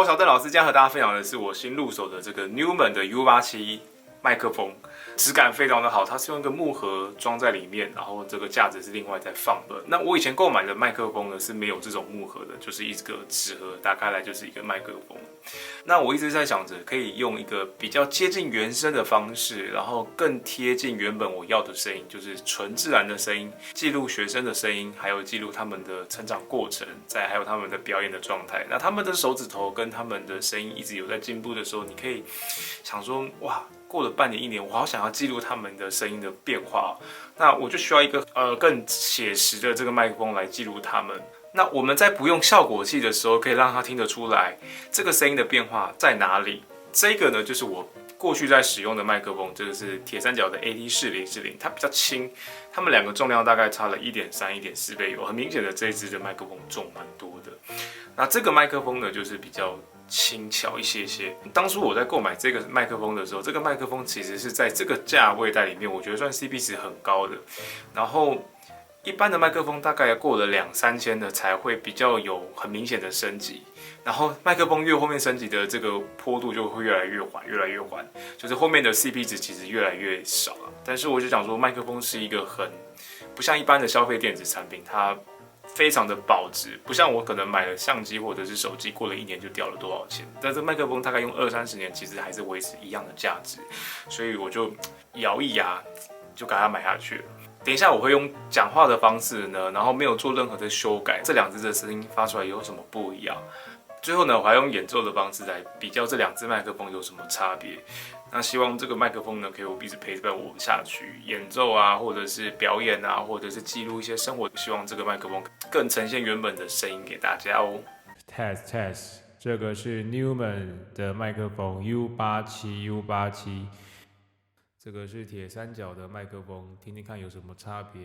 我小邓老师，今天和大家分享的是我新入手的这个 Newman 的 U87麦克风，质感非常的好，它是用一个木盒装在里面，然后这个架子是另外再放的。那我以前购买的麦克风呢是没有这种木盒的，就是一个纸盒打开来就是一个麦克风。那我一直在想着可以用一个比较接近原声的方式，然后更贴近原本我要的声音，就是纯自然的声音，记录学生的声音，还有记录他们的成长过程，再还有他们的表演的状态。那他们的手指头跟他们的声音一直有在进步的时候，你可以想说，哇，过了半年一年，我好想要记录他们的声音的变化。那我就需要一个更写实的这个麦克风来记录他们。那我们在不用效果器的时候，可以让他听得出来这个声音的变化在哪里。这个呢，就是我过去在使用的麦克风，这个是铁三角的 AT4040，它比较轻，它们两个重量大概差了1.3、1.4倍有，很明显的这一支的麦克风重蛮多的。那这个麦克风呢，就是比较轻巧一些些。当初我在购买这个麦克风的时候，这个麦克风其实是在这个价位带里面，我觉得算 CP 值很高的。然后一般的麦克风大概过了2、3千的才会比较有很明显的升级，然后麦克风越后面升级的这个坡度就会越来越缓，越来越缓，就是后面的 CP 值其实越来越少了。但是我就想说，麦克风是一个很不像一般的消费电子产品，它非常的保值，不像我可能买了相机或者是手机，过了1年就掉了多少钱。但是麦克风大概用20-30年，其实还是维持一样的价值，所以我就咬一牙就把它买下去了。等一下我会用讲话的方式呢，然后没有做任何的修改，这两支的声音发出来有什么不一样？最后呢，我还用演奏的方式来比较这两支麦克风有什么差别。那希望这个麦克风呢，可以一直陪伴我下去，演奏啊，或者是表演啊，或者是记录一些生活。希望这个麦克风更呈现原本的声音给大家哦。Test， 这个是 Newman 的麦克风 U87，这个是铁三角的麦克风，听听看有什么差别。